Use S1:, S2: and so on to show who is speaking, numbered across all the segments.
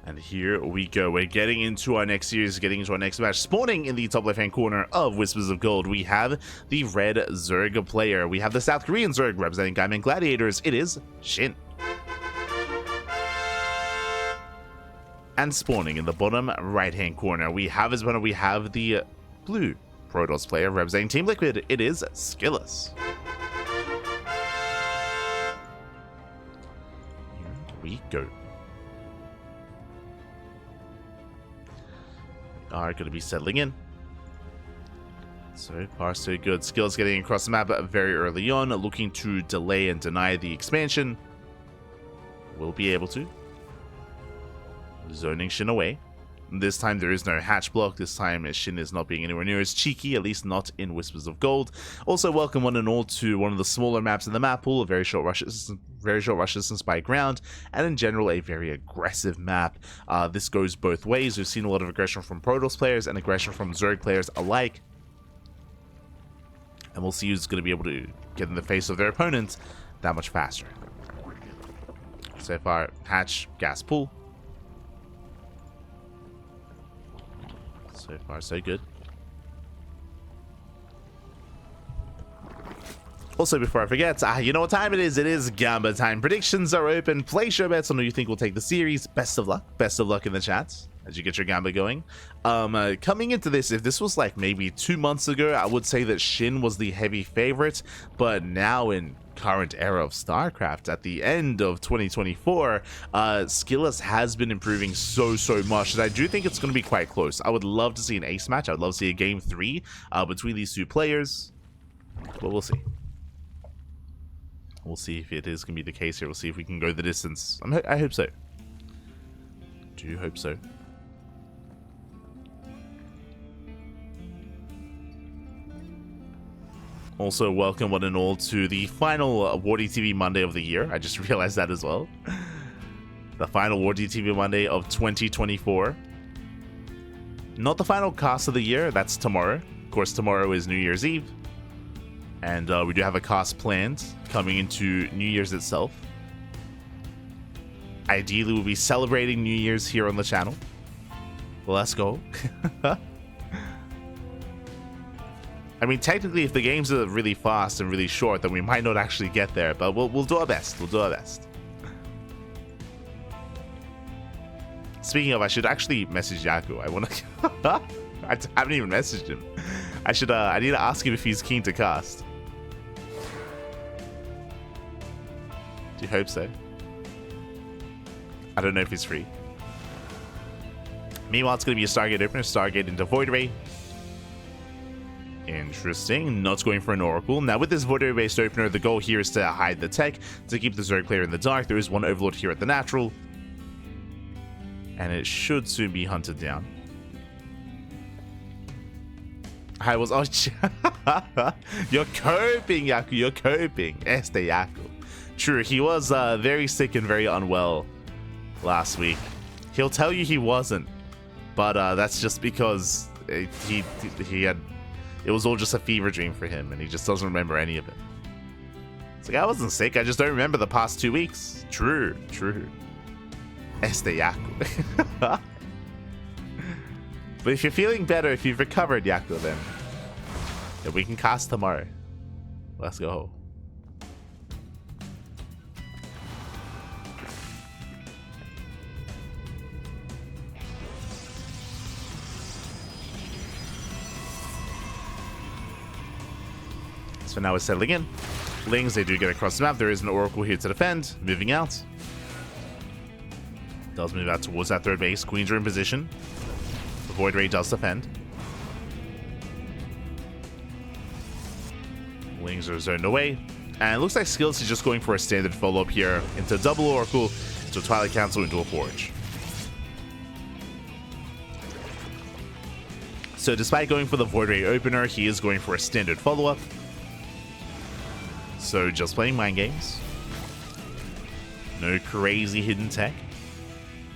S1: And here we go. We're getting into our next series, getting into our next match. Spawning in the top left-hand corner of Whispers of Gold, we have the red Zerg player. We have the South Korean Zerg representing Diamond Gladiators. It is SHIN. And spawning in the bottom right-hand corner, we have the blue Protoss player representing Team Liquid. It is SKillous. Here we go. Are going to be settling in. So far, so good. SKillous getting across the map very early on, looking to delay and deny the expansion. Will be able to. Zoning SHIN away. This time there is no hatch block. This time SHIN is not being anywhere near as cheeky, at least not in Whispers of Gold. Also, welcome one and all to one of the smaller maps in the map pool. Very short rush distance by ground, and in general a very aggressive map. This goes both ways. We've seen a lot of aggression from Protoss players and aggression from Zerg players alike, and we'll see who's going to be able to get in the face of their opponents that much faster. So far, hatch, gas pool. So far, so good. Also, before I forget, you know what time it is? It is Gamba time. Predictions are open. Place your bets on who you think will take the series. Best of luck. Best of luck in the chat as you get your Gamba going. Coming into this, if this was like maybe 2 months ago, I would say that SHIN was the heavy favorite. But now in current era of StarCraft, at the end of 2024, SKillous has been improving so much that I do think it's going to be quite close. I would love to see an ace match. I would love to see a game 3 between these two players, but we'll see. We'll see if it is going to be the case here. We'll see if we can go the distance. I hope so. Do hope so. Also, welcome one and all to the final WardiTV Monday of the year. I just realized that as well. The final WardiTV Monday of 2024. Not the final cast of the year. That's tomorrow. Of course, tomorrow is New Year's Eve. And we do have a cast planned coming into New Year's itself. Ideally, we'll be celebrating New Year's here on the channel. Let's go. I mean, technically, if the games are really fast and really short, then we might not actually get there, but we'll do our best. We'll do our best. Speaking of, I should actually message Yaku. I want to. I haven't even messaged him. I should. I need to ask him if he's keen to cast. Do you hope so? I don't know if he's free. Meanwhile, it's going to be a Stargate opener. Stargate into Void Ray. Interesting. Not going for an Oracle. Now, with this Void Ray based opener, the goal here is to hide the tech, to keep the Zerg player in the dark. There is one Overlord here at the natural, and it should soon be hunted down. I was... Oh, you're coping, Yaku. You're coping. Este Yaku. True, he was very sick and very unwell last week. He'll tell you he wasn't, but that's just because he had... It was all just a fever dream for him, and he just doesn't remember any of it. It's like, I wasn't sick, I just don't remember the past 2 weeks. True. Este Yaku. But if you're feeling better, if you've recovered, Yaku, then we can cast tomorrow. Let's go. So now we're settling in. Lings, they do get across the map. There is an Oracle here to defend. Moving out. Does move out towards that third base. Queens are in position. The Void Ray does defend. Lings are zoned away. And it looks like SKillous is just going for a standard follow-up here into double Oracle, into a Twilight Council, into a Forge. So despite going for the Void Ray opener, he is going for a standard follow-up. So just playing mind games. No crazy hidden tech.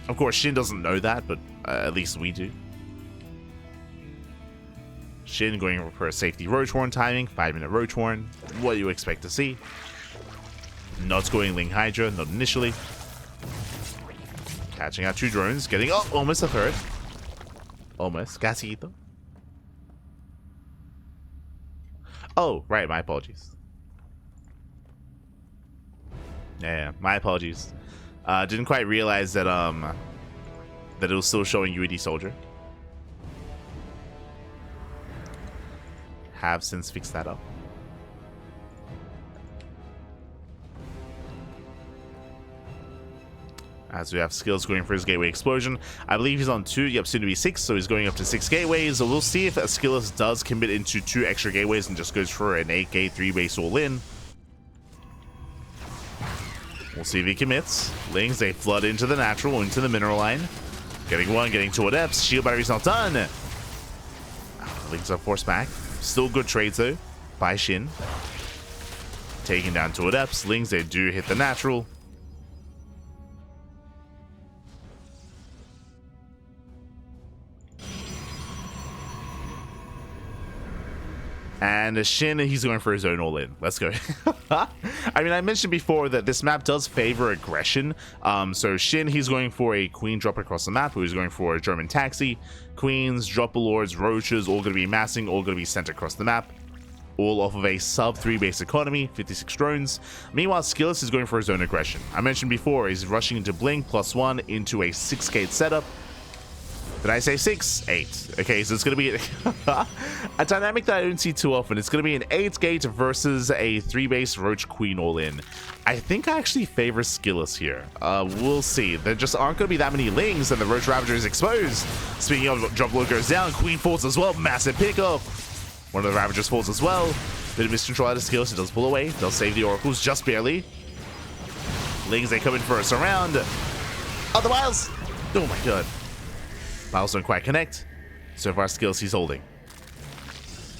S1: Of course, SHIN doesn't know that, but at least we do. SHIN going for a safety Roach Horn timing, 5-minute Roach Horn. What do you expect to see? Not going Ling Hydra, not initially. Catching out 2 drones. Getting, oh, almost a third. Almost. Gasito. Oh, right. My apologies. Yeah, my apologies. Didn't quite realize that that it was still showing UAD soldier. Have since fixed that up. As we have Skills going for his gateway explosion. I believe he's on 2, yep, soon to be 6, so he's going up to 6 gateways. So we'll see if SKillous does commit into 2 extra gateways and just goes for an 8 gate 3 base all in. We'll see if he commits. Lings, they flood into the natural, into the mineral line. Getting 1, getting 2 adepts. Shield battery's not done. Lings are forced back. Still good trades though by SHIN. Taking down 2 adepts. Lings, they do hit the natural. And SHIN, he's going for his own all-in. Let's go. I mean, I mentioned before that this map does favor aggression. So SHIN, he's going for a queen drop across the map. He's going for a German taxi. Queens, dropper lords, roaches, all going to be massing, all going to be sent across the map. All off of a sub 3 base economy, 56 drones. Meanwhile, Skillous is going for his own aggression. I mentioned before, he's rushing into Blink +1 into a 6 gate setup. Did I say 6? 8. Okay, so it's going to be a dynamic that I don't see too often. It's going to be an 8 gate versus a 3 base Roach Queen all in. I think I actually favor Skillous here. We'll see. There just aren't going to be that many Lings, and the Roach Ravager is exposed. Speaking of, drop load goes down. Queen falls as well. Massive pickup. One of the Ravagers falls as well. Bit of miscontrol out of Skillous. It does pull away. They'll save the Oracles just barely. Lings, they come in for a surround. Otherwise, oh my god. Miles don't quite connect. So far, Skillous, he's holding.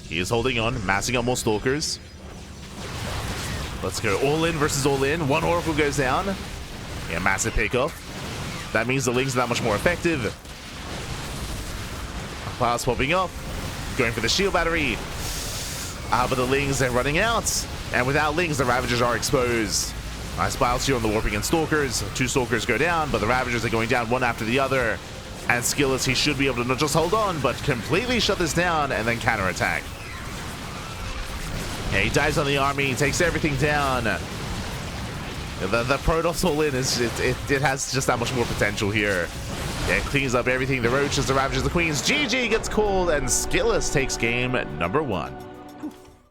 S1: He is holding on, massing up more Stalkers. Let's go all in versus all in. 1 Oracle goes down. Yeah, massive pickoff. That means the Lings are that much more effective. Miles popping up. Going for the shield battery. But the Lings, they're running out. And without Lings, the Ravagers are exposed. Nice Miles here on the Warping and Stalkers. 2 Stalkers go down, but the Ravagers are going down one after the other. And Skillous, he should be able to not just hold on, but completely shut this down and then counterattack. Yeah, he dives on the army, he takes everything down. The Protoss all in is it has just that much more potential here. Yeah, it cleans up everything. The Roaches, the Ravagers, the Queens. GG gets called, and Skillous takes game number 1.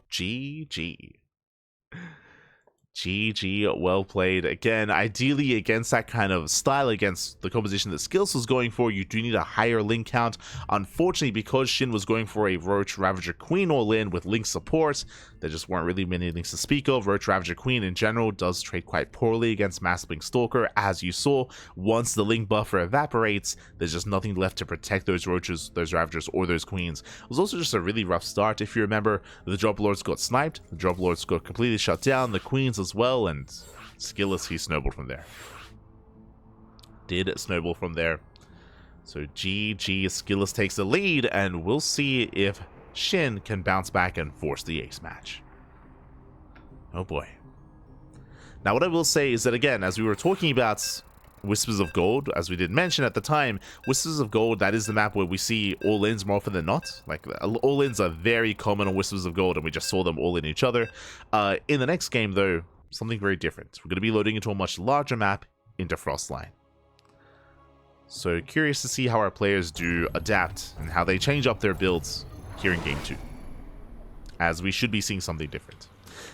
S1: GG. GG, well played. Again, ideally against that kind of style, against the composition that Skillous was going for, you do need a higher link count. Unfortunately, because SHIN was going for a Roach Ravager Queen all-in with link support, there just weren't really many links to speak of. Roach Ravager Queen in general does trade quite poorly against Mass Blink Stalker, as you saw. Once the link buffer evaporates, there's just nothing left to protect those Roaches, those Ravagers, or those Queens. It was also just a really rough start. If you remember, the Drop Lords got sniped, the Drop Lords got completely shut down, the Queens as well, and Skillous, he snowballed from there. Did snowball from there. So GG, Skillous takes the lead, and we'll see if SHIN can bounce back and force the ace match. Oh boy. Now what I will say is that, again, as we were talking about Whispers of Gold, as we did mention at the time, Whispers of Gold, that is the map where we see all-ins more often than not. Like, all-ins are very common on Whispers of Gold, and we just saw them all in each other. In the next game, though, something very different. We're going to be loading into a much larger map into Frostline. So curious to see how our players do adapt and how they change up their builds here in Game 2. As we should be seeing something different.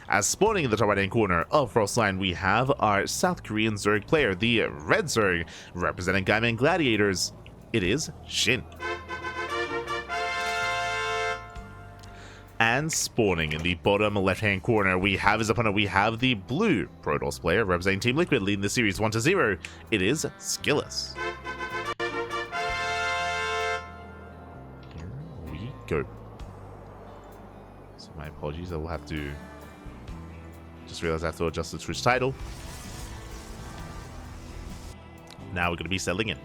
S1: As spawning in the top right-hand corner of Frostline, we have our South Korean Zerg player, the Red Zerg, representing Gaiman Gladiators. It is SHIN. And spawning in the bottom left-hand corner, we have his opponent. We have the blue Protoss player, representing Team Liquid, leading the series 1-0. It is Skillous. Here we go. So my apologies, I will have to... Just realized I have to adjust the Twitch title. Now we're going to be settling in.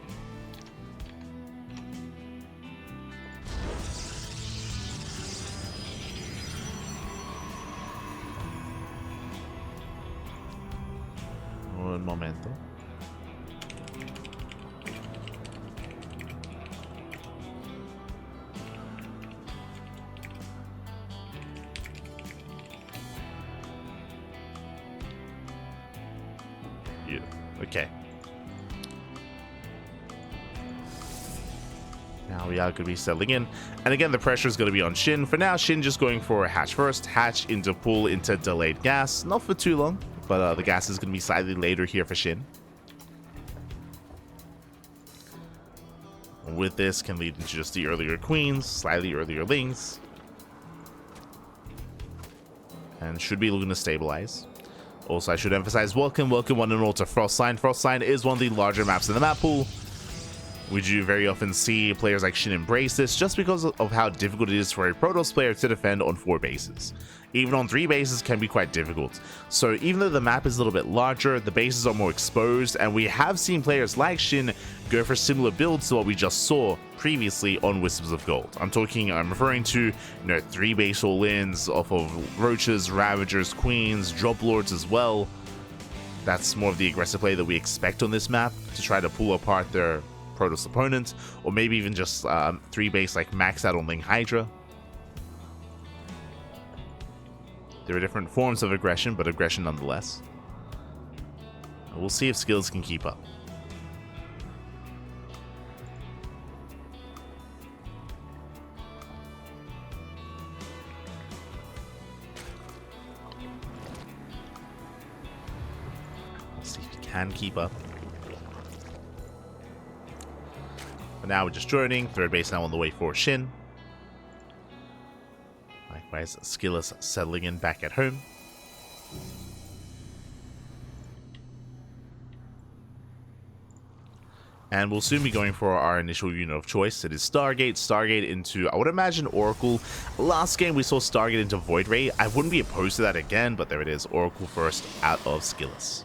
S1: Un momento. Yeah. Okay. Now we are going to be settling in. And again, the pressure is going to be on SHIN. For now, SHIN just going for a hatch first. Hatch into pull into delayed gas. Not for too long, but the gas is going to be slightly later here for SHIN. With this can lead into just the earlier queens, slightly earlier lings. And should be looking to stabilize. Also, I should emphasize, welcome one and all to Frostline. Frostline is one of the larger maps in the map pool. We do very often see players like SHIN embrace this just because of how difficult it is for a Protoss player to defend on 4 bases. Even on 3 bases can be quite difficult. So even though the map is a little bit larger, the bases are more exposed, and we have seen players like SHIN go for similar builds to what we just saw previously on Wisps of Gold. I'm referring to, 3 base all-ins off of Roaches, Ravagers, Queens, Drop Lords as well. That's more of the aggressive play that we expect on this map, to try to pull apart their Protoss opponent, or maybe even just 3 base like max out on Ling Hydra. There are different forms of aggression, but aggression nonetheless. We'll see if SKillous can keep up. We'll see if he can keep up. But now we're just joining. 3rd base now on the way for SHIN. Likewise, SKillous settling in back at home. And we'll soon be going for our initial unit of choice. It is Stargate. Stargate into, I would imagine, Oracle. Last game we saw Stargate into Void Ray. I wouldn't be opposed to that again, but there it is. Oracle first out of SKillous.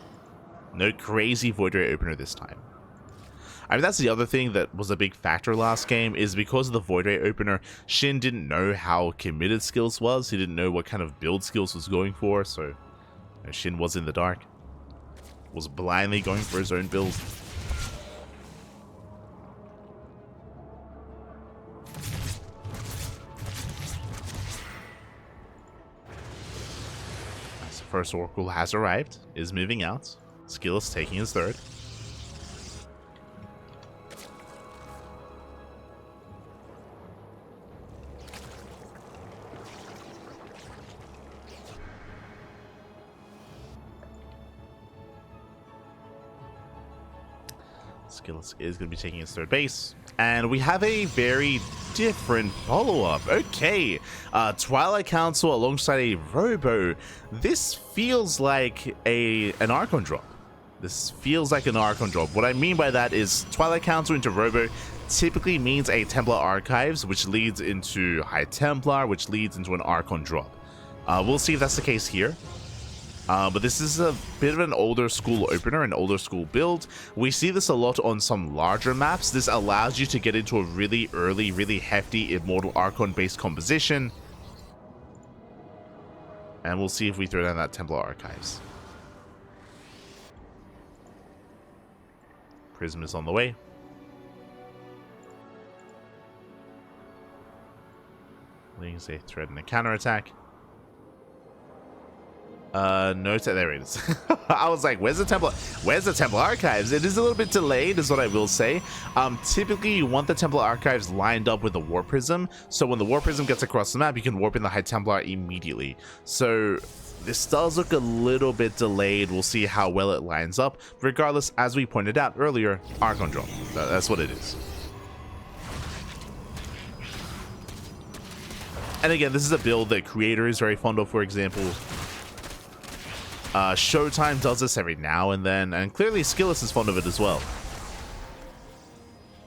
S1: No crazy Void Ray opener this time. I mean, that's the other thing that was a big factor last game, is because of the Void Ray opener, SHIN didn't know how committed SKillous was. He didn't know what kind of build SKillous was going for, so SHIN was in the dark. Was blindly going for his own build. As the first Oracle has arrived, is moving out. SKillous taking his 3rd. SKillous is going to be taking his 3rd base. And we have a very different follow-up. Okay, Twilight Council alongside a Robo. This feels like an Archon drop. This feels like an Archon drop. What I mean by that is Twilight Council into Robo typically means a Templar Archives, which leads into High Templar, which leads into an Archon drop. We'll see if that's the case here. But this is a bit of an older school opener, an older school build. We see this a lot on some larger maps. This allows you to get into a really early, really hefty Immortal Archon-based composition. And we'll see if we throw down that Templar Archives. Prism is on the way. Lings a threat and a counterattack. No, there it is. I was like, where's the Templar Archives? It is a little bit delayed, is what I will say. Typically, you want the Templar Archives lined up with the War Prism, so when the War Prism gets across the map, you can warp in the High Templar immediately. So this does look a little bit delayed. We'll see how well it lines up. Regardless, as we pointed out earlier, Archon drop. That's what it is. And again, this is a build that Creator is very fond of, for example. Showtime does this every now and then, and clearly SKillous is fond of it as well.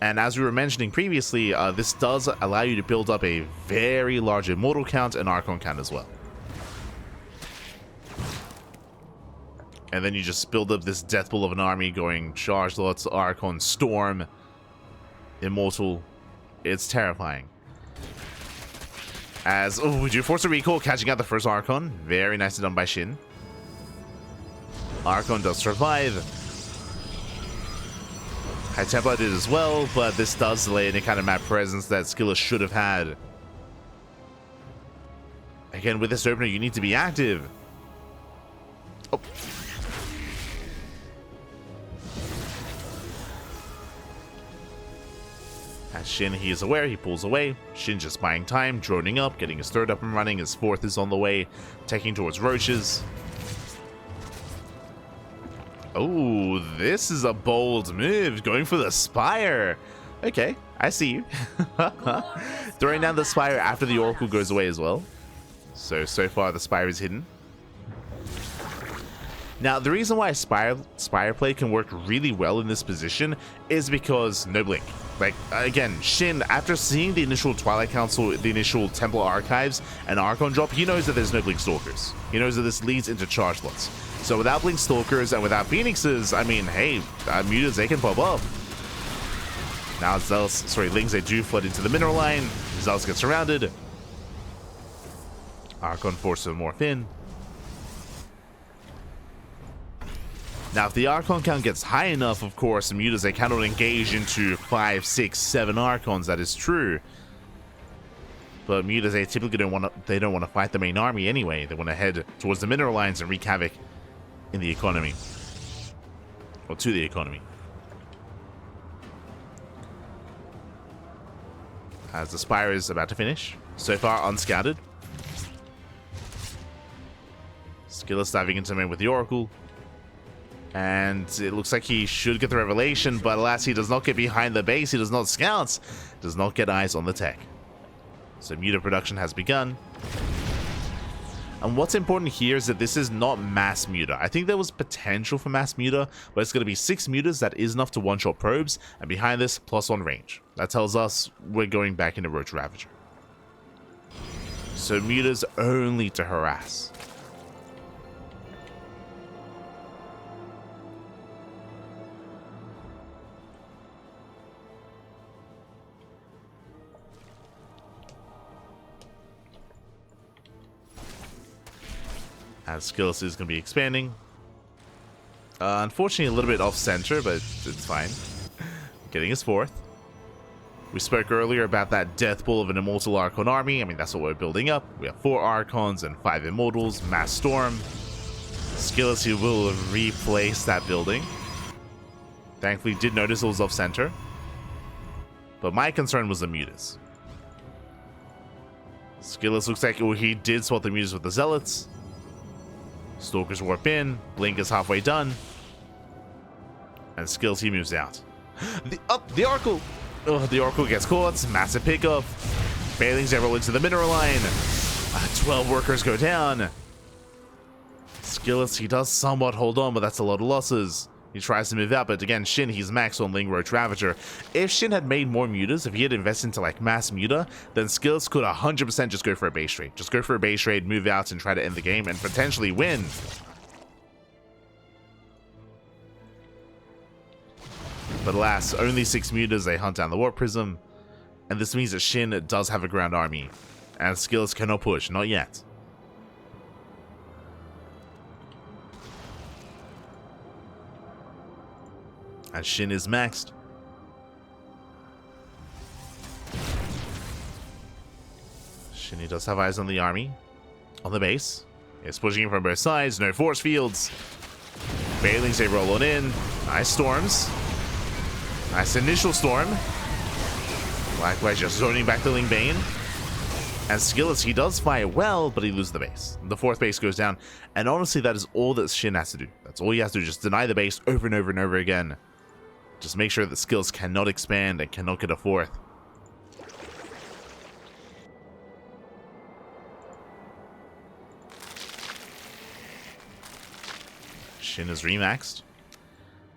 S1: And as we were mentioning previously, this does allow you to build up a very large Immortal count and Archon count as well. And then you just build up this death pool of an army going Charge Lots, Archon, Storm, Immortal. It's terrifying. As, oh, we do force a recall, catching out the first Archon. Very nicely done by SHIN. Archon does survive. High Templar did as well, but this does delay any kind of map presence that SKillous should have had. Again, with this opener, you need to be active. Oh. SHIN, he is aware, he pulls away. SHIN just buying time, droning up, getting his third up and running. His fourth is on the way, taking towards roaches. Oh, this is a bold move, going for the Spire. Okay, I see you. Throwing down the Spire after the Oracle goes away as well. So far the Spire is hidden. Now, the reason why Spire play can work really well in this position is because no blink. Like, again, SHIN, after seeing the initial Twilight Council, the initial Temple Archives, and Archon drop, he knows that there's no blink Stalkers. He knows that this leads into charge slots. So without blink Stalkers and without Phoenixes, I mean, hey, Mutas, they can pop up. Now Lings, they do flood into the mineral line. Zealous gets surrounded. Archon forces to morph in. Now, if the Archon count gets high enough, of course, the Mutas, they cannot engage into 5, 6, 7 Archons. That is true. But Mutas, they typically don't want to fight the main army anyway. They want to head towards the mineral lines and wreak havoc in the economy. Or to the economy. As the Spire is about to finish. So far, unscouted. SKillous diving into main with the Oracle. And it looks like he should get the Revelation, but alas, he does not get behind the base, he does not scout, does not get eyes on the tech. So Muta production has begun. And what's important here is that this is not mass Muta. I think there was potential for mass Muta, but it's going to be 6 Mutas that is enough to one-shot probes, and behind this, +1 range. That tells us we're going back into Roach Ravager. So Mutas only to harass. As SKillous is going to be expanding. Unfortunately, a little bit off-center, but it's fine. Getting his fourth. We spoke earlier about that death pool of an Immortal Archon army. I mean, that's what we're building up. We have 4 Archons and 5 Immortals. Mass Storm. SKillous, he will replace that building. Thankfully, did notice it was off-center. But my concern was the Mutas. SKillous looks like he did swap the Mutas with the Zealots. Stalkers warp in, Blink is halfway done, and SKillous, he moves out. The Oracle! Oh, the Oracle gets caught, massive pickup. Bailings, they roll into the mineral line. 12 workers go down. SKillous, he does somewhat hold on, but that's a lot of losses. He tries to move out, but again, SHIN, he's max on Ling Roach Ravager. If SHIN had made more Mutas, if he had invested into like mass Muta, then SKillous could 100% just go for a base trade. Just go for a base trade, move out, and try to end the game, and potentially win. But alas, only 6 Mutas, they hunt down the Warp Prism, and this means that SHIN does have a ground army, and SKillous cannot push, not yet. And SHIN is maxed. SHIN, he does have eyes on the army. On the base. It's pushing in from both sides. No force fields. Bailings, they roll on in. Nice storms. Nice initial storm. Likewise, just zoning back to Ling Bane. And SKillous, he does fight well, but he loses the base. The 4th base goes down. And honestly, that is all that SHIN has to do. That's all he has to do. Just deny the base over and over and over again. Just make sure that SKillous cannot expand and cannot get a 4th. SHIN is remaxed.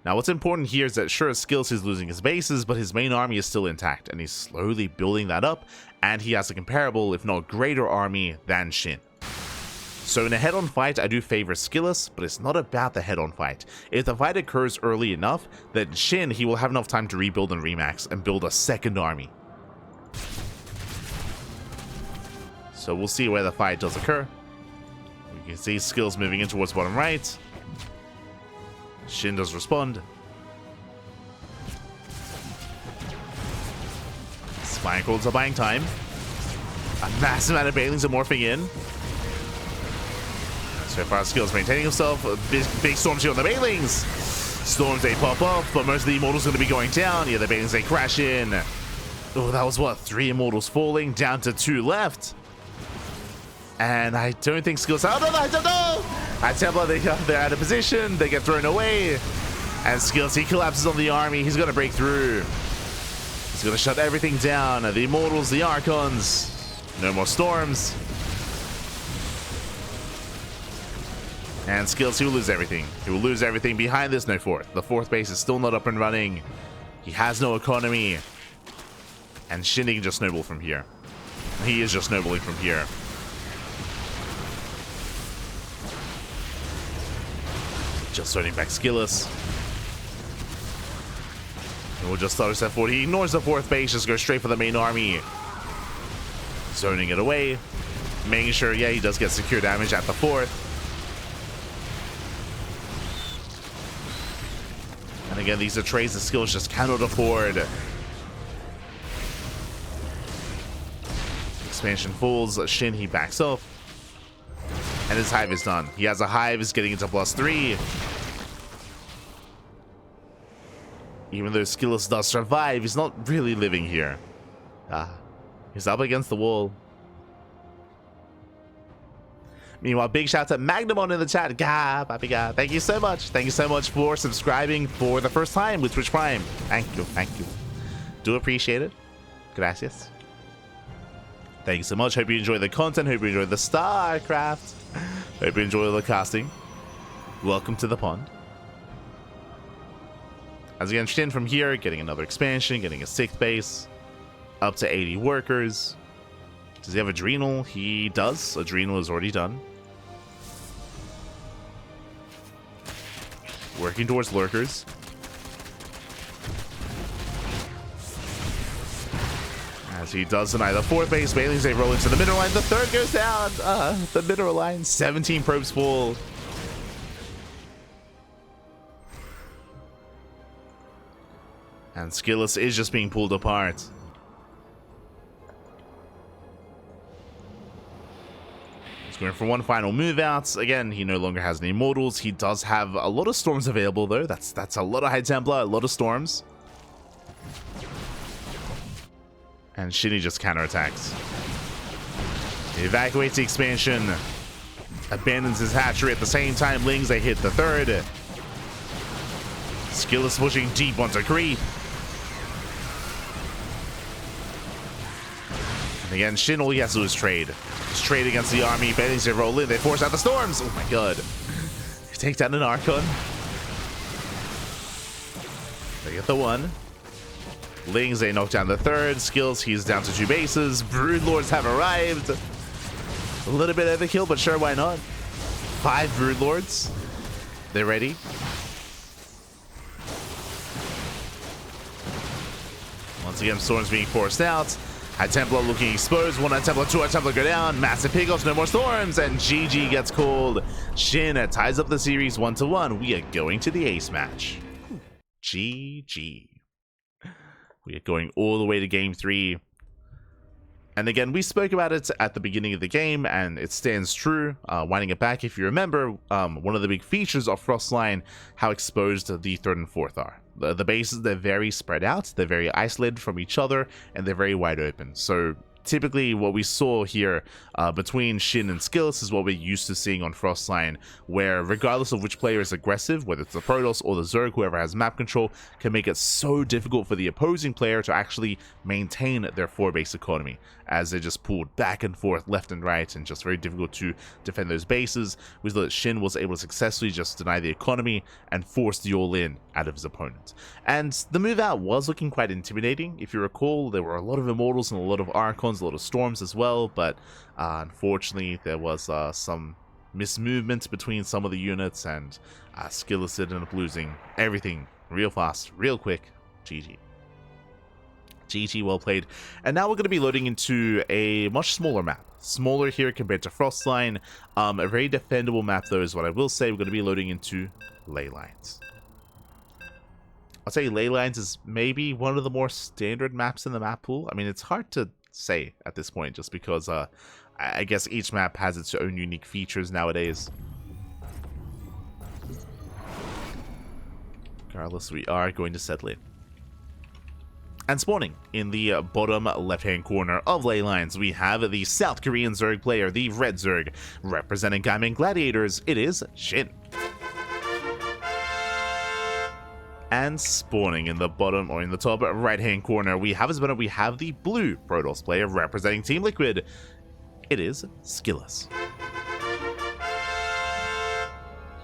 S1: Now what's important here is that sure, SKillous is losing his bases, but his main army is still intact, and he's slowly building that up, and he has a comparable, if not greater army than SHIN. So in a head-on fight, I do favor SKillous, but it's not about the head-on fight. If the fight occurs early enough, then SHIN, he will have enough time to rebuild and remax and build a second army. So we'll see where the fight does occur. We can see SKillous moving in towards bottom right. SHIN does respond. Spine Coils are buying time. A massive amount of Bailings are morphing in. So far, SKillous maintaining himself. Big storms here on the Bailings. Storms, they pop off, but most of the Immortals are going to be going down. Yeah, the Bailings, they crash in. Oh, that was what? 3 immortals falling, down to 2 left. And I don't think SKillous. Oh, no, I don't know. At Templar, they're out of position. They get thrown away. And SKillous, he collapses on the army. He's going to break through. He's going to shut everything down. The immortals, the Archons. No more storms. And SKillous, he will lose everything. He will lose everything. Behind this, no fort. The 4th base is still not up and running. He has no economy. And SHIN can just snowball from here. He is just snowballing from here. Just starting back SKillous. And we'll just start step forward. He ignores the 4th base, just goes straight for the main army. Zoning it away. Making sure, yeah, he does get secure damage at the 4th. And again, these are trades that SKillous just cannot afford. Expansion falls. SHIN, he backs up. And his hive is done. He has a hive, is getting into +3. Even though SKillous does survive, he's not really living here. He's up against the wall. Meanwhile, big shout out to Magnamon in the chat. Gah, papi gah. Thank you so much. Thank you so much for subscribing for the first time with Twitch Prime. Thank you. Thank you. Do appreciate it. Gracias. Thank you so much. Hope you enjoy the content. Hope you enjoy the StarCraft. Hope you enjoy the casting. Welcome to the pond. As again, SHIN from here, getting another expansion, getting a 6th base, up to 80 workers. Does he have Adrenal? He does. Adrenal is already done. Working towards lurkers. As he does deny the 4th base, Bailey's they roll into the middle line. The 3rd goes down. The middle line, 17 probes full. And SKillous is just being pulled apart. He's going for one final move out. Again, he no longer has any immortals. He does have a lot of storms available though. That's a lot of High Templar, a lot of storms. And SHIN just counterattacks. He evacuates the expansion. Abandons his hatchery at the same time. Lings, they hit the 3rd. SKillous pushing deep onto creep. And again, SHIN, all he has to do is trade. Just trade against the army. Bailey's they roll in. They force out the storms. Oh my god. They take down an Archon. They get the 1. Lings, they knock down the 3rd. SKillous, he's down to 2 bases. Broodlords have arrived. A little bit overkill, but sure, why not? 5 Broodlords. They're ready. Once again, storms being forced out. High Templar looking exposed. 1 High Templar, 2 High Templar go down. Massive pickups, no more storms. And GG gets called. SHIN ties up the series 1-1. We are going to the ace match. GG. We are going all the way to game 3. And again, we spoke about it at the beginning of the game, and it stands true. Winding it back, if you remember, one of the big features of Frostline, how exposed the 3rd and 4th are. The bases, they're very spread out, they're very isolated from each other, and they're very wide open. So typically what we saw here between SHIN and SKillous is what we're used to seeing on Frostline, where regardless of which player is aggressive, whether it's the Protoss or the Zerg, whoever has map control, can make it so difficult for the opposing player to actually maintain their 4-base economy, as they're just pulled back and forth, left and right, and just very difficult to defend those bases. We saw that SHIN was able to successfully just deny the economy and force the all-in out of his opponent. And the move out was looking quite intimidating. If you recall, there were a lot of Immortals and a lot of Archons, a lot of Storms as well, but unfortunately there was some mismovement between some of the units, and SKillous ended up losing everything real fast, real quick. GG. GG, well played. And now we're going to be loading into a much smaller map. Smaller here compared to Frostline. A very defendable map though is what I will say. We're going to be loading into Ley Lines. I'll say Ley Lines is maybe one of the more standard maps in the map pool. I mean, it's hard to say at this point just because I guess each map has its own unique features nowadays. Regardless, we are going to settle in. And spawning in the bottom left-hand corner of ley lines, we have the South Korean Zerg player, the Red Zerg. Representing Gaming Gladiators, it is SHIN. And spawning in the bottom, or in the top right-hand corner, we have the blue Protoss player representing Team Liquid. It is SKillous.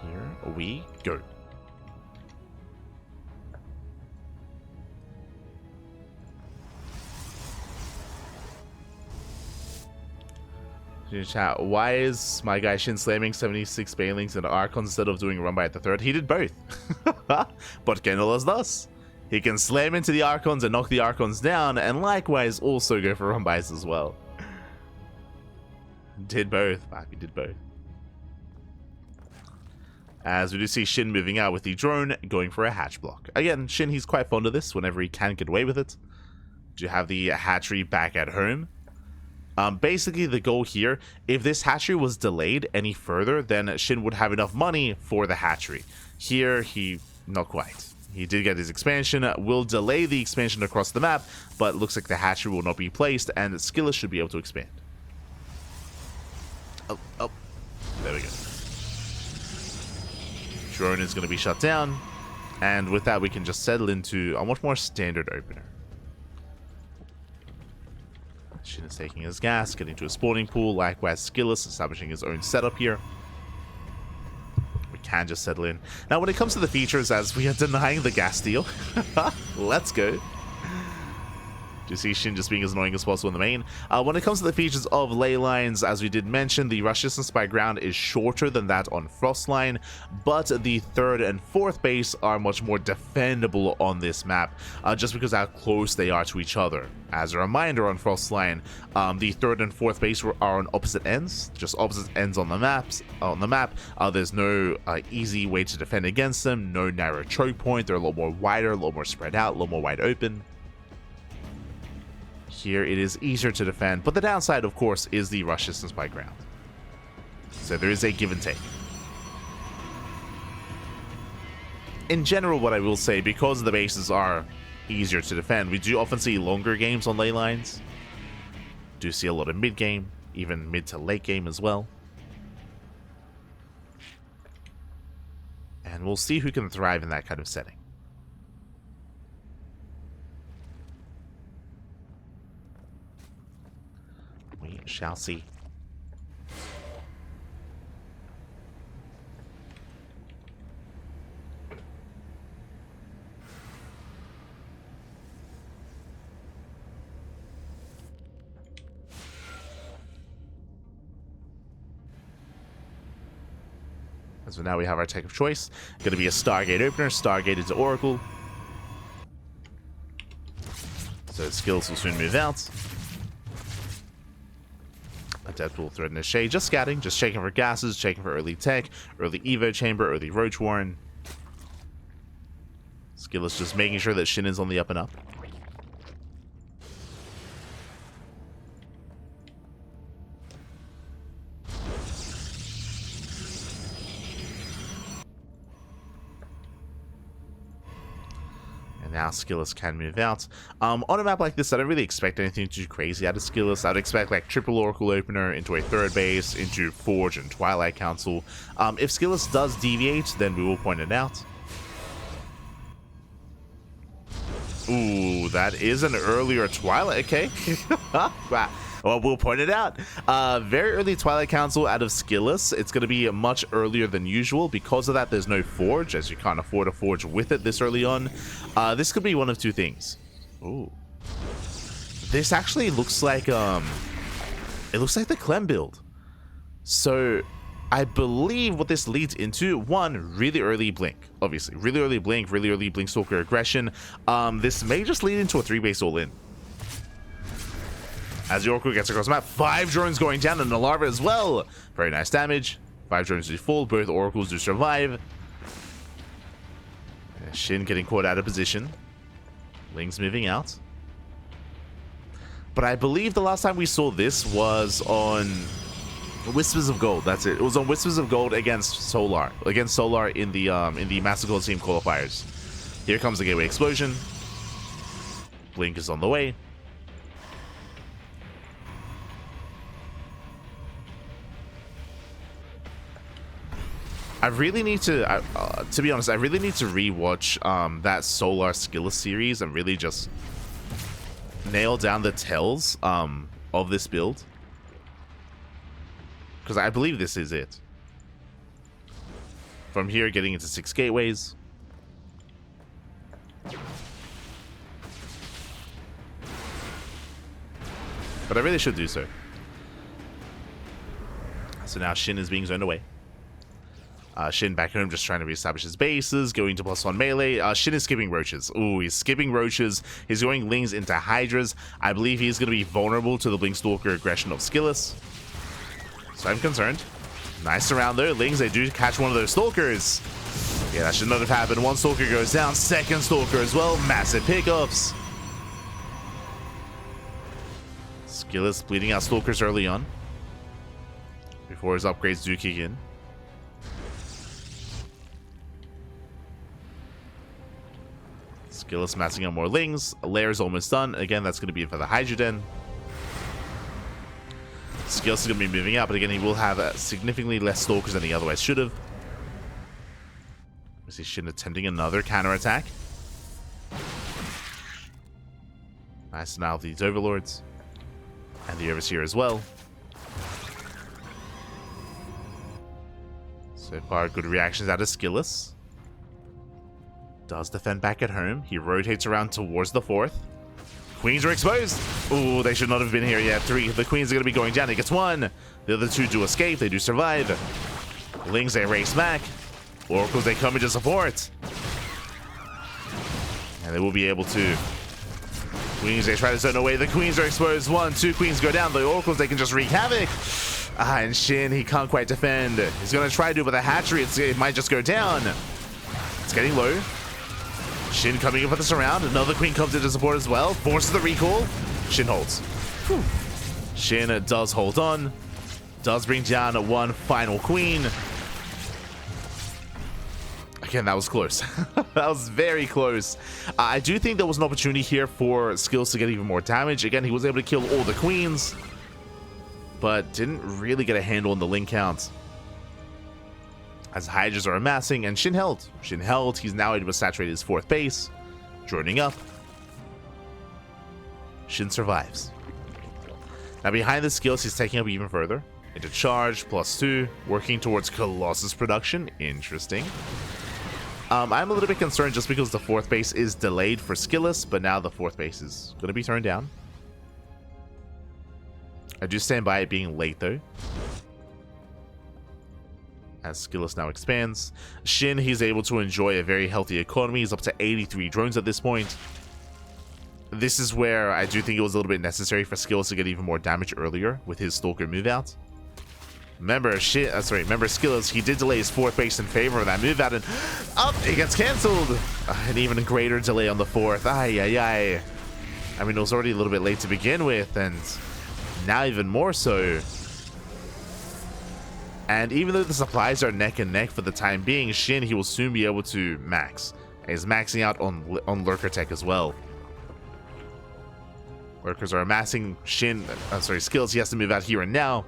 S1: Here we go. Chat, why is my guy SHIN slamming 76 Banelings and Archons instead of doing a run by at the third? He did both. But Kendall does. He can slam into the Archons and knock the Archons down, and likewise also go for run bys as well. Did both. He did both. As we do see SHIN moving out with the drone, going for a hatch block. Again, SHIN, he's quite fond of this whenever he can get away with it. Do have the hatchery back at home. Basically, the goal here, if this hatchery was delayed any further, then SHIN would have enough money for the hatchery. Here, not quite. He did get his expansion, will delay the expansion across the map, but looks like the hatchery will not be placed, and SKillous should be able to expand. Oh, there we go. Drone is going to be shut down, and with that, we can just settle into a much more standard opener. SHIN is taking his gas, getting to a spawning pool. Likewise, SKillous establishing his own setup here. We can just settle in. Now, when it comes to the features, as we are denying the gas steal, let's go. Do you see SHIN just being as annoying as possible in the main? When it comes to the features of ley lines, as we did mention, the rush distance by ground is shorter than that on Frostline, but the third and fourth base are much more defendable on this map, just because how close they are to each other. As a reminder, on Frostline, the third and fourth base are on opposite ends, just opposite ends on the map. There's no easy way to defend against them, no narrow choke point. They're a lot more wider, a lot more spread out, a lot more wide open. Here it is easier to defend, but the downside, of course, is the rush distance by ground. So there is a give and take. In general, what I will say, because the bases are easier to defend, we do often see longer games on ley lines. Do see a lot of mid game, even mid to late game as well. And we'll see who can thrive in that kind of setting. We shall see. So now we have our tech of choice. Going to be a Stargate opener. Stargate into Oracle. So SKillous will soon move out. Adept will threaten a shade, just scouting, just checking for gases, checking for early tech, early Evo chamber, early Roach Warren. SKillous just making sure that SHIN is on the up and up. Now SKillous can move out. On a map like this, I don't really expect anything too crazy out of SKillous. I'd expect like triple Oracle opener into a third base, into Forge and Twilight Council. If SKillous does deviate, then we will point it out. Ooh, that is an earlier Twilight. Okay. Wow. Well, we'll point it out. Very early Twilight Council out of SKillous. It's going to be much earlier than usual. Because of that, there's no Forge, as you can't afford a Forge with it this early on. This could be one of two things. Ooh. This actually looks like, it looks like the Clem build. So, I believe what this leads into, one, really early Blink. Obviously, really early Blink Stalker aggression. This may just lead into a 3-base all-in. As the Oracle gets across the map, 5 drones going down and a larva as well. Very nice damage. 5 drones do fall, both Oracles do survive. SHIN getting caught out of position. Lings moving out. But I believe the last time we saw this was on Whispers of Gold. That's it. It was on Whispers of Gold against Solar. Against Solar in the Master Gold Team qualifiers. Here comes the Gateway Explosion. Blink is on the way. I really need to be honest, I really need to rewatch that Solar SKillous series and really just nail down the tells of this build, because I believe this is it. From here, getting into 6 gateways. But I really should do so. So now Shin is being zoned away. Shin back home just trying to reestablish his bases, going to +1 melee. Shin is skipping roaches. Ooh, he's skipping roaches. He's going Lings into Hydras. I believe he's going to be vulnerable to the Blink Stalker aggression of SKillous. So I'm concerned. Nice around there. Lings, they do catch one of those Stalkers. Yeah, that should not have happened. One Stalker goes down. Second Stalker as well. Massive pickups. SKillous bleeding out Stalkers early on, before his upgrades do kick in. SKillous massing out more Lings. Lair is almost done. Again, that's going to be it for the Hydra Den. SKillous is going to be moving out, but again, he will have significantly less Stalkers than he otherwise should have. We see Shin attempting another counterattack. Nice now these Overlords. And the Overseer as well. So far, good reactions out of SKillous. Does defend back at home. He rotates around towards the 4th. Queens are exposed. Ooh, they should not have been here yet. 3. The Queens are going to be going down. He gets 1. The other 2 do escape. They do survive. Lings, they race back. Oracles, they come into support. And they will be able to. Queens, they try to zone away. The Queens are exposed. 1, 2 Queens go down. The Oracles, they can just wreak havoc. And Shin, he can't quite defend. He's going to try to do it with a hatchery. It might just go down. It's getting low. Shin coming in for the surround. Another Queen comes into support as well. Forces the recall. Shin holds. Whew. Shin does hold on. Does bring down one final Queen. Again, that was close. That was very close. I do think there was an opportunity here for SKillous to get even more damage. Again, he was able to kill all the Queens, but didn't really get a handle on the link count, as Hydras are amassing, and Shin held. Shin held. He's now able to saturate his 4th base. Droning up. Shin survives. Now behind the SKillous, he's taking up even further. Into charge, +2. Working towards Colossus production. Interesting. I'm a little bit concerned just because the 4th base is delayed for SKillous, but now the 4th base is going to be turned down. I do stand by it being late though, as SKillous now expands. Shin, he's able to enjoy a very healthy economy. He's up to 83 drones at this point. This is where I do think it was a little bit necessary for SKillous to get even more damage earlier with his Stalker move out. Remember, SKillous, he did delay his 4th base in favor of that move out, and it gets cancelled. An even greater delay on the 4th. I mean, it was already a little bit late to begin with, and now even more so. And even though the supplies are neck and neck for the time being, Shin, he will soon be able to max. And he's maxing out on Lurker Tech as well. Lurkers are amassing. SKillous, he has to move out here and now.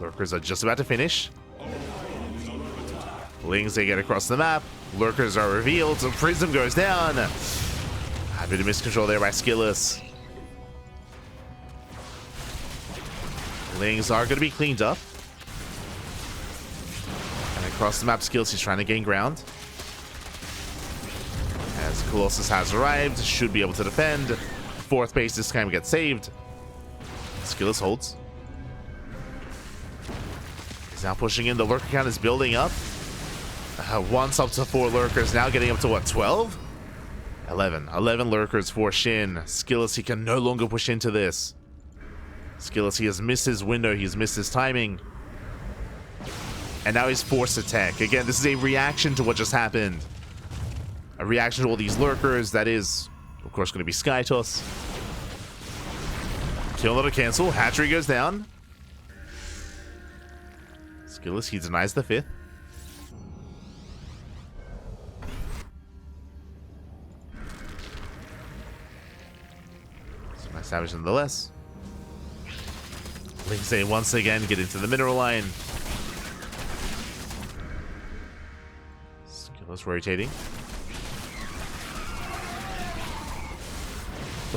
S1: Lurkers are just about to finish. Lings, they get across the map. Lurkers are revealed. So Prism goes down. A bit of miscontrol there by SKillous. Lings are going to be cleaned up. And across the map, SKillous, he's trying to gain ground. As Colossus has arrived, should be able to defend. 4th base this time gets saved. SKillous holds. He's now pushing in. The lurker count is building up. Once up to 4 lurkers, now getting up to what, 12? 11 lurkers for Shin. SKillous, he can no longer push into this. SKillous, he has missed his window. He's missed his timing. And now he's forced to tech. Again, this is a reaction to what just happened. A reaction to all these lurkers. That is, of course, going to be Sky Toss. Kill another cancel. Hatchery goes down. SKillous, he denies the 5th. damage nonetheless. Linksay once again get into the mineral line. SKillous rotating.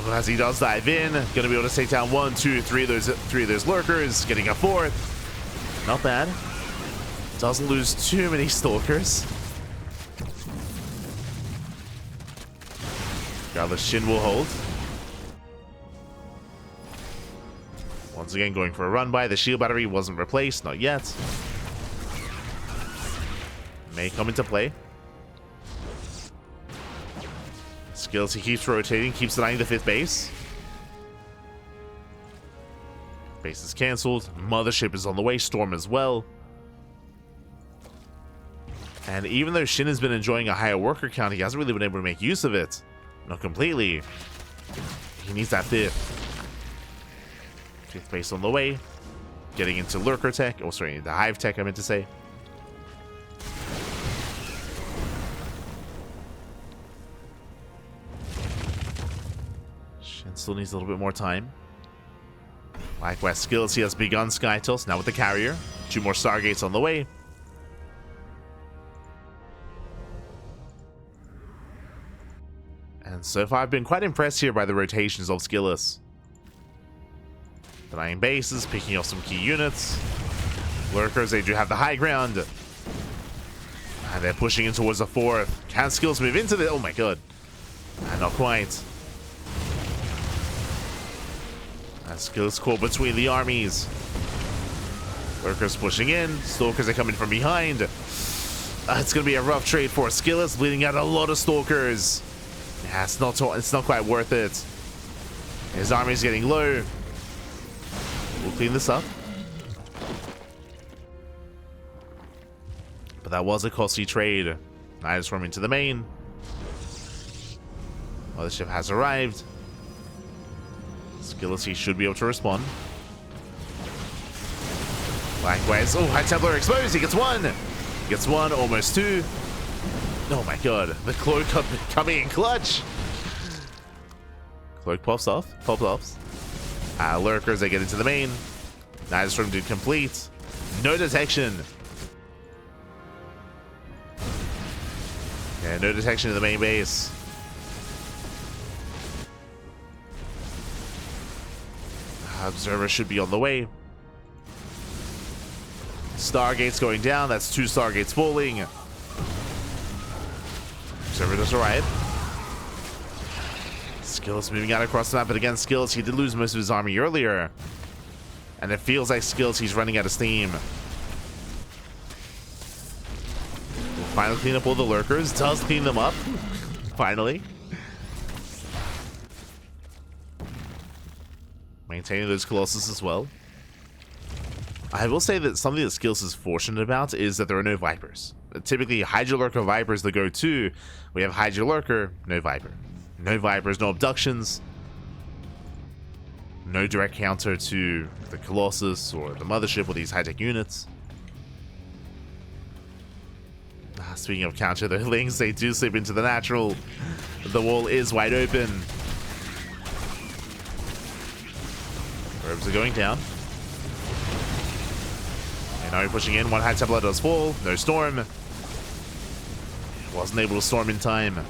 S1: As he does dive in, gonna be able to take down 1, 2, 3 of those lurkers, getting a 4th. Not bad. Doesn't lose too many stalkers. Regardless, SHIN will hold. Once again, going for a run by. The shield battery wasn't replaced, not yet. May come into play. SKillous, he keeps rotating, keeps denying the 5th base. Base is cancelled. Mothership is on the way. Storm as well. And even though SHIN has been enjoying a higher worker count, he hasn't really been able to make use of it. Not completely. He needs that 5th. 5th base on the way. Getting into lurker tech. Oh, sorry, the hive tech I meant to say. SHIN still needs a little bit more time. Likewise, SKillous, he has begun Sky Toss. Now with the carrier. 2 more Stargates on the way. And so far, I've been quite impressed here by the rotations of SKillous. Denying bases, picking off some key units. Lurkers, they do have the high ground. And they're pushing in towards the 4th. Can SKillous move into the... Oh my god. And not quite. And SKillous caught between the armies. Lurkers pushing in. Stalkers are coming from behind. It's going to be a rough trade for SKillous, bleeding out a lot of Stalkers. Yeah, it's not quite worth it. His army's getting low. We'll clean this up. But that was a costly trade. Nice from into the main. Mothership has arrived. SKillous, he should be able to respond. Likewise. Oh, High Templar exposed. He gets 1. He gets 1, almost 2. Oh my god. The cloak coming in clutch. Cloak pops off. Lurkers, they get into the main. Nice from did complete. No detection. Yeah, no detection in the main base. Observer should be on the way. Stargates going down. That's 2 Stargates falling. Observer does arrive. SKillous moving out across the map, but again, SKillous, he did lose most of his army earlier. And it feels like SKillous, he's running out of steam. We'll finally clean up all the lurkers. Does clean them up. Finally. Maintaining those Colossus as well. I will say that something that SKillous is fortunate about is that there are no Vipers. Typically, Hydra Lurker Viper is the go-to. We have Hydra Lurker, no Viper. No Vipers, no abductions. No direct counter to the Colossus or the Mothership with these high-tech units. Speaking of counter, the Lings, they do slip into the natural. The wall is wide open. Robes are going down. And now we're pushing in. 1 High Templar does fall. No storm. Wasn't able to storm in time.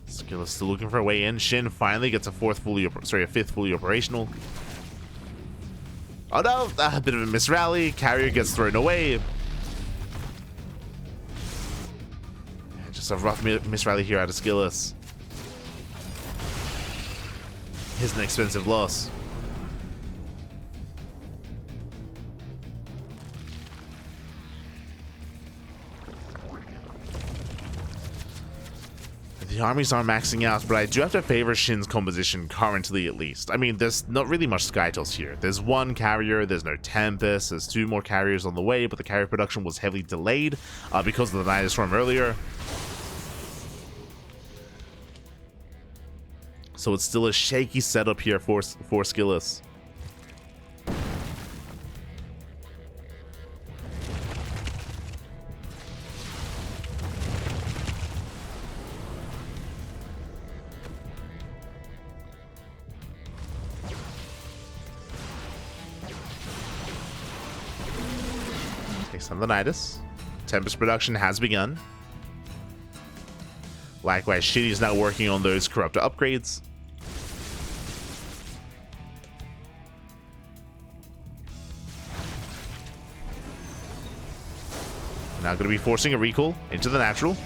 S1: SKillous still looking for a way in. SHIN finally gets a 5th fully operational. Oh no! A bit of a misrally. Carrier gets thrown away. Just a rough misrally here out of SKillous. Here's an expensive loss. The armies are maxing out, but I do have to favor SHIN's composition currently, at least. I mean, there's not really much Skytoss here. There's 1 carrier, there's no Tempest, there's 2 more carriers on the way, but the carrier production was heavily delayed because of the Night Storm earlier. So it's still a shaky setup here for SKillous. Takes on the Nidus. Tempest production has begun. Likewise, SHIN is now working on those corruptor upgrades. Now going to be forcing a recall into the natural.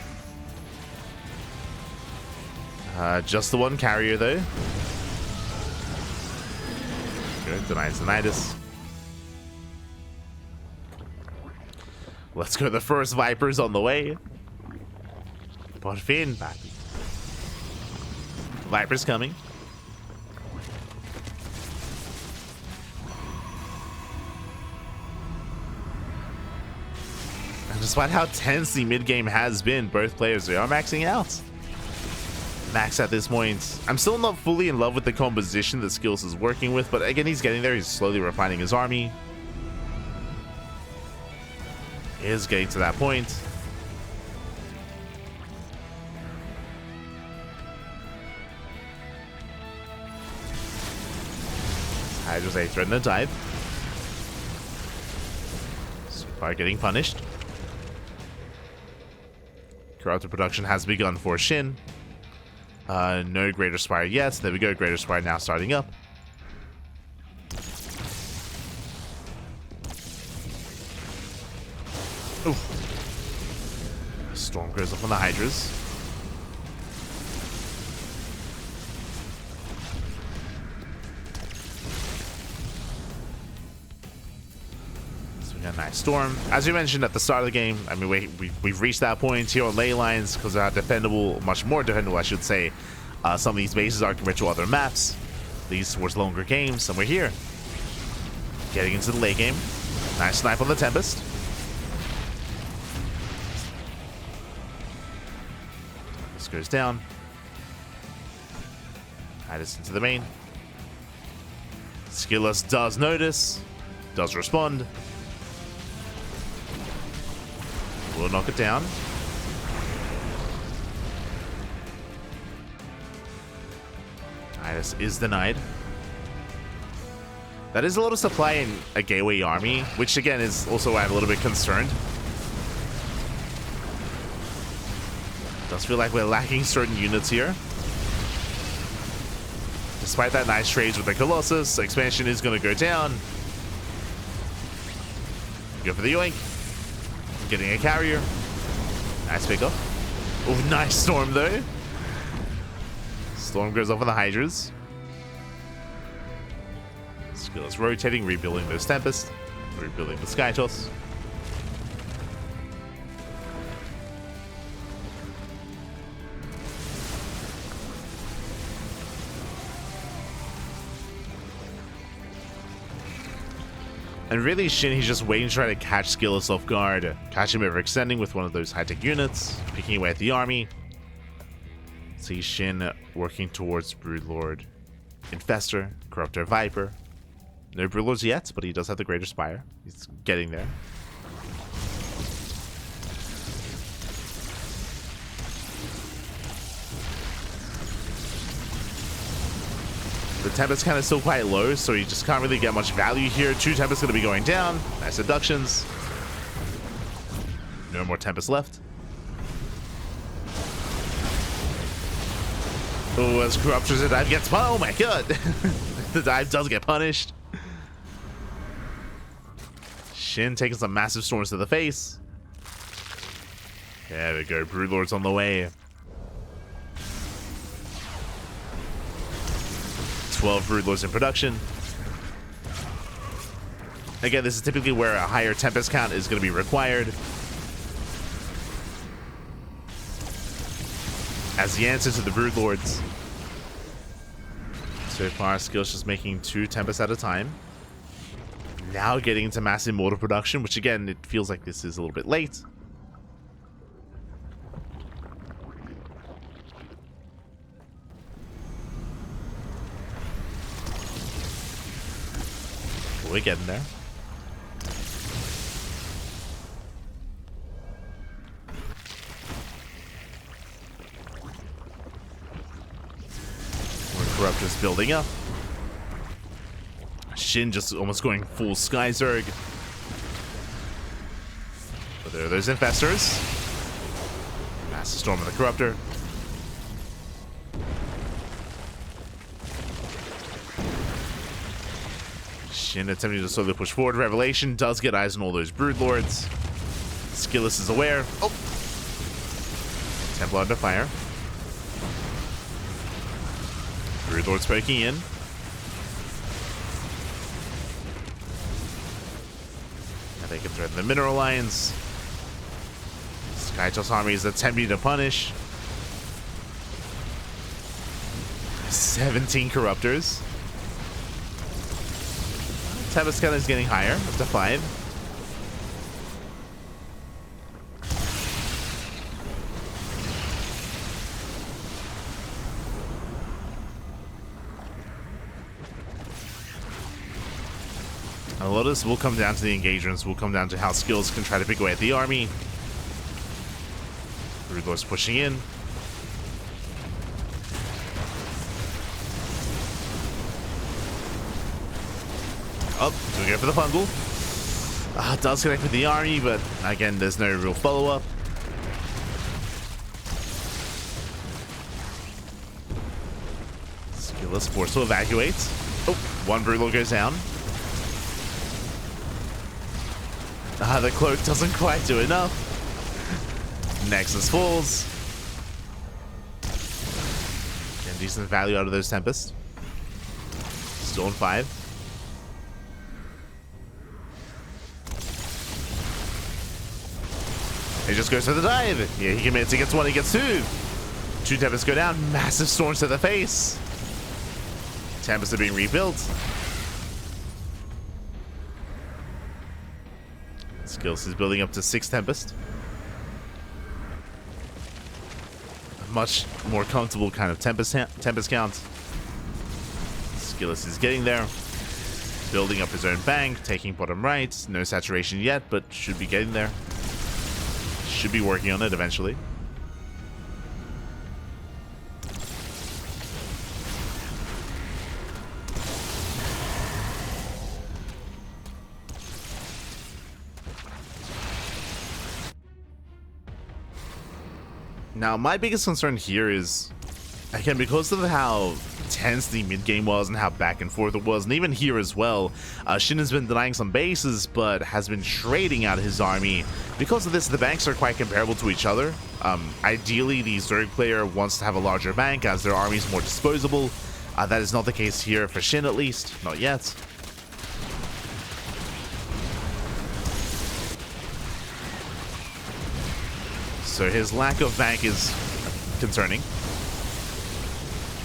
S1: Just the one carrier though. Good, denies the Nidus. Let's go, the first Vipers on the way. Por fin, papi. Viper's coming. And despite how tense the mid-game has been, both players are maxing out. Max at this point. I'm still not fully in love with the composition that SKillous is working with, but again, he's getting there. He's slowly refining his army. He is getting to that point. Hydra's a threat and a dive. So far getting punished. Corruptor production has begun for SHIN. No Greater Spire yet. There we go. Greater Spire now starting up. Oof. Storm goes up on the Hydras. So we got a nice Storm. As we mentioned at the start of the game, I mean, we've reached that point here on ley lines because they're defendable, much more defendable, I should say. Some of these bases are compared to other maps. These towards longer games, and we're here. Getting into the late game. Nice snipe on the Tempest. This goes down. Hydus into the main. SKillous does notice. Does respond. Will knock it down. Hydus is denied. That is a lot of supply in a gateway army, which again is also why I'm a little bit concerned. Does feel like we're lacking certain units here. Despite that nice trades with the Colossus, expansion is going to go down. Go for the yoink. Getting a carrier. Nice pickup. Oh, nice Storm though. Storm goes off on the Hydras. SKillous rotating, rebuilding those Tempest. Rebuilding the Skytoss. And really, SHIN, he's just waiting to try to catch SKillous off guard. Catch him overextending with one of those high-tech units. Picking away at the army. See SHIN working towards Broodlord. Infestor. Corruptor Viper. No Broodlords yet, but he does have the Greater Spire. He's getting there. The Tempest's kind of still quite low, so you just can't really get much value here. 2 Tempests going to be going down. Nice deductions. No more Tempest left. Oh, as Corruptors, the dive gets punished. Oh my god. The dive does get punished. SHIN taking some massive storms to the face. There we go. Broodlord's on the way. 12 Broodlords in production. Again, this is typically where a higher Tempest count is going to be required. As the answer to the Broodlords. So far, SKillous just making 2 Tempests at a time. Now getting into massive mortar production, which again, it feels like this is a little bit late. We're getting there. More Corruptors building up. SHIN just almost going full Sky Zerg. But there are those infestors. Massive storm of the corruptor. SHIN attempting to slowly push forward. Revelation does get eyes on all those broodlords. SKillous is aware. Oh! Templar under fire. Broodlord's poking in. Now they can threaten the mineral lines. Skytoss army is attempting to punish. 17 corruptors. Tempest count is getting higher, up to 5. A lot of this will come down to the engagements, will come down to how Skills can try to pick away at the army. Broodlord's pushing in. Oh, doing it for the fungal. Does connect with the army, but again, there's no real follow-up. Skillous forced to evacuate. Oh, one Broodlord goes down. The cloak doesn't quite do enough. Nexus falls. Getting decent value out of those Tempests. Still on 5. He just goes for the dive. Yeah, he commits. He gets 1, he gets 2. 2 Tempests go down. Massive storms to the face. Tempests are being rebuilt. Skills is building up to 6 Tempest. A much more comfortable kind of Tempest count. Skills is getting there. Building up his own bank, taking bottom right. No saturation yet, but should be getting there. Should be working on it eventually. Now, my biggest concern here is, again, because of how tense the mid-game was and how back and forth it was, and even here as well, SHIN has been denying some bases, but has been trading out his army. Because of this, the banks are quite comparable to each other. Ideally, the Zerg player wants to have a larger bank as their army is more disposable. That is not the case here for SHIN, at least. Not yet. So his lack of bank is concerning.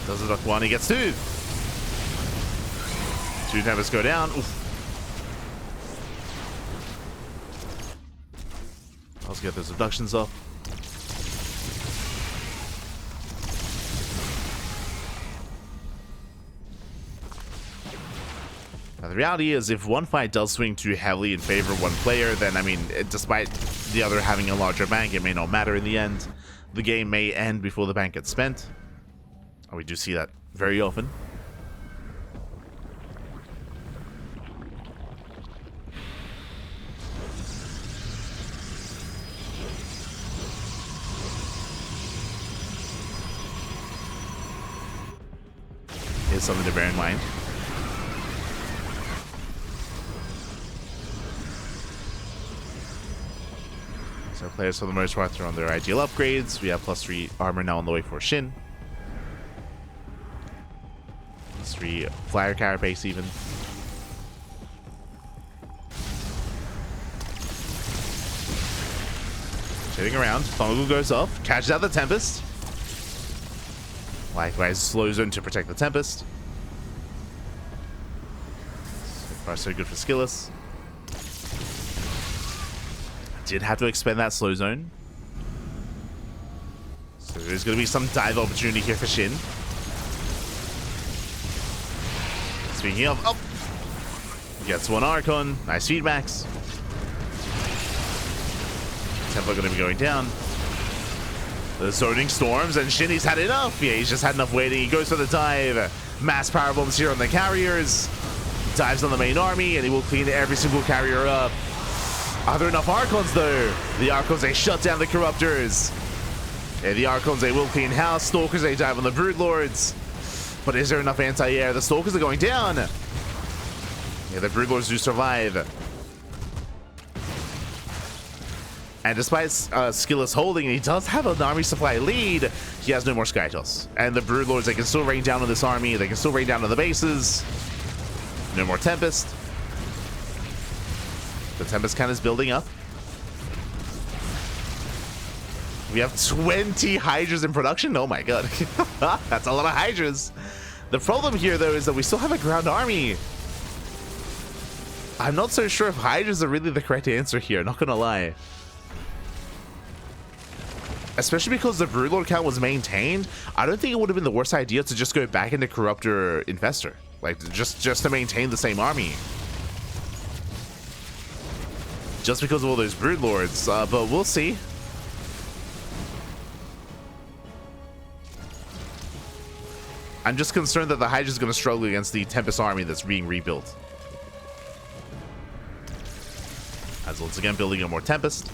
S1: Does it duck 1? He gets 2. 2 Tempests go down. Oof. Let's get those abductions up. Now, the reality is, if one fight does swing too heavily in favor of one player, then, I mean, despite the other having a larger bank, it may not matter in the end. The game may end before the bank gets spent. And we do see that very often. Here's something to bear in mind. So players for the most part are on their ideal upgrades. We have +3 armor now on the way for SHIN. +3 flyer carapace even. Shitting around. Fungal goes off. Catches out the Tempest. Likewise, slow zone to protect the Tempest. So far, so good for SKillous. Did have to expend that slow zone. So there's going to be some dive opportunity here for SHIN. Speaking of, oh! Gets 1 Archon. Nice feedbacks. Templar going to be going down. The zoning storms, and SHIN, he's had enough. Yeah, he's just had enough waiting. He goes for the dive. Mass power bombs here on the carriers. Dives on the main army, and he will clean every single carrier up. Are there enough Archons though? The Archons, they shut down the Corruptors. Yeah, the Archons, they will clean house. Stalkers, they dive on the Broodlords. But is there enough anti-air? The Stalkers are going down. Yeah, the Broodlords do survive. And despite SKillous holding, he does have an army supply lead. He has no more Skytoss. And the Broodlords, they can still rain down on this army. They can still rain down on the bases. No more Tempest. The Tempest count is building up. We have 20 Hydras in production. Oh my god. That's a lot of Hydras. The problem here, though, is that we still have a ground army. I'm not so sure if Hydras are really the correct answer here, not gonna lie. Especially because the Broodlord count was maintained, I don't think it would have been the worst idea to just go back into Corruptor Infestor. Like, just to maintain the same army. Just because of all those Broodlords, but we'll see. I'm just concerned that the Hydra is going to struggle against the Tempest army that's being rebuilt. As once again building a more Tempest.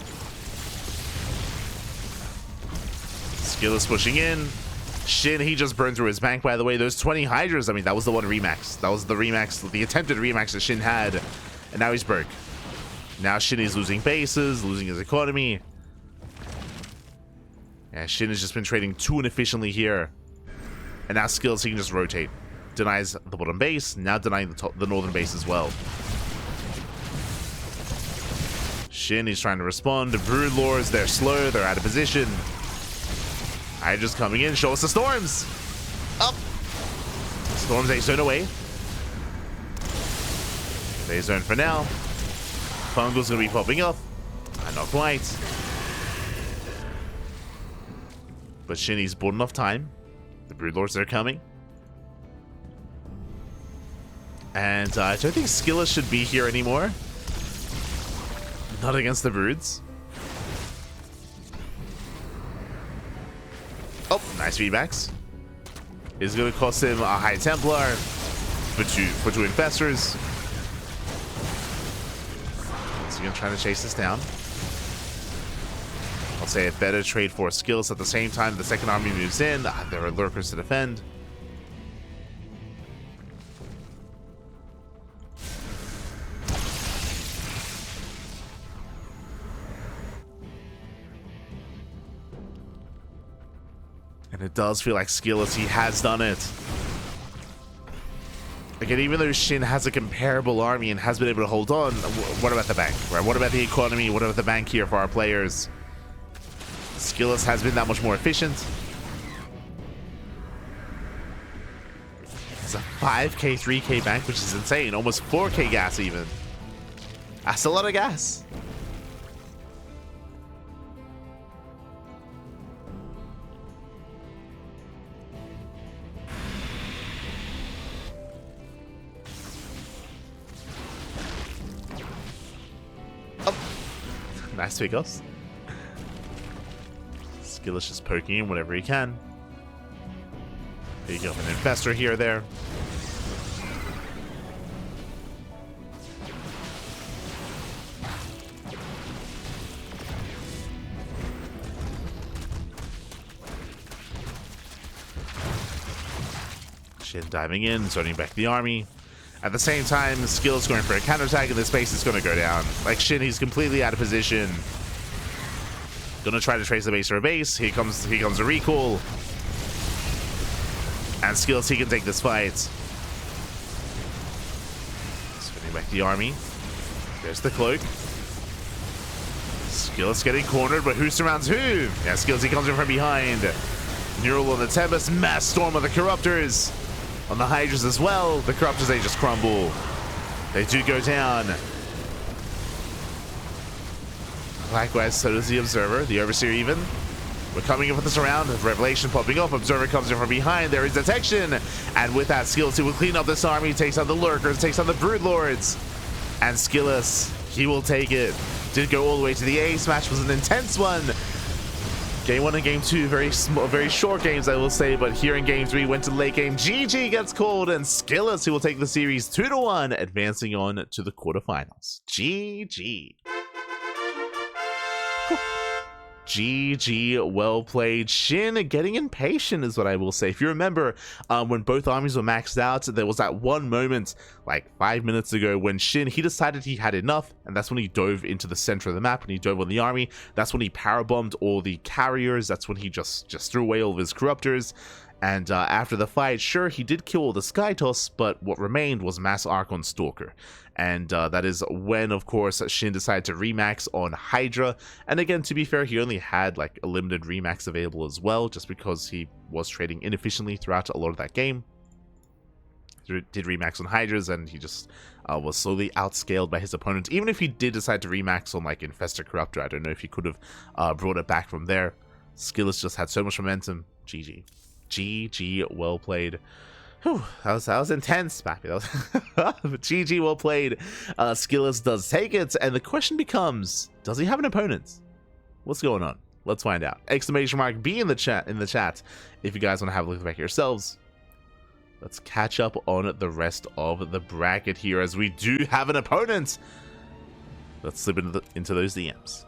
S1: SKillous pushing in. SHIN, he just burned through his bank, by the way. Those 20 Hydras, I mean, that was the one remax. That was the remax, the attempted remax that SHIN had. And now he's broke. Now SHIN is losing bases, losing his economy. Yeah, SHIN has just been trading too inefficiently here. And now SKillous, he can just rotate. Denies the bottom base, now denying the northern base as well. SHIN, he's trying to respond. The Broodlords, they're slow, they're out of position. Hydra's coming in, show us the Storms! Up! Storms A-zone away. A-zone for now. Fungal's gonna be popping up. Not quite. But SHIN, he's bought enough time. The Broodlords are coming. And I don't think SKillous should be here anymore. Not against the Broods. Oh, nice feedbacks. Is going to cost him a High Templar for two Infestors. So going to try to chase this down. I'll say a better trade for SKillous at the same time. The second army moves in. There are lurkers to defend. And it does feel like SKillous, he has done it. Again, even though SHIN has a comparable army and has been able to hold on, what about the bank? Right? What about the economy? What about the bank here for our players? SKillous has been that much more efficient. It's a 5k, 3k bank, which is insane. Almost 4k gas even. That's a lot of gas. Oh. Nice pickups. SKillous just poking in whenever he can. There you go, an Infestor here or there. SHIN diving in, starting back the army. At the same time, SKillous going for a counterattack, and this base is going to go down. Like SHIN, he's completely out of position. Gonna try to trace the base for a base. Here comes a recall. And SKillous, he can take this fight. Spinning back the army. There's the cloak. SKillous getting cornered, but who surrounds who? Yeah, SKillous, he comes in from behind. Neural on the Tempest, mass storm of the Corruptors. On the Hydras as well. The Corruptors, they just crumble. They do go down. Likewise, so does the Observer, the Overseer even. We're coming in for this round. Revelation popping up. Observer comes in from behind. There is detection. And with that, SKillous, he will clean up this army. Takes on the Lurkers, takes on the Broodlords. And SKillous, he will take it. Did go all the way to the ace. Match was an intense one. Game 1 and Game 2, very short games, I will say. But here in Game 3, went to late game. GG gets called. And SKillous, he will take the series 2-1, advancing on to the quarterfinals. GG. GG, well played. Shin getting impatient is what I will say. If you remember, when both armies were maxed out, there was that one moment, like 5 minutes ago, when Shin, he decided he had enough, and that's when he dove into the center of the map, when he dove on the army. That's when he power bombed all the carriers. That's when he just threw away all of his corruptors. And after the fight, sure, he did kill all the Skytoss, but what remained was Mass Archon Stalker. And that is when, of course, Shin decided to remax on Hydra. And again, to be fair, he only had like a limited remax available as well, just because he was trading inefficiently throughout a lot of that game. He did remax on Hydras, and he just was slowly outscaled by his opponent. Even if he did decide to remax on like Infestor Corruptor, I don't know if he could have brought it back from there. SKillous just had so much momentum. GG. GG, well played. Whew, that was intense, Pappy. GG, well played. SKillous does take it, and the question becomes: does he have an opponent? What's going on? Let's find out. Exclamation mark B in the chat if you guys want to have a look back yourselves. Let's catch up on the rest of the bracket here, as we do have an opponent. Let's slip into those DMs.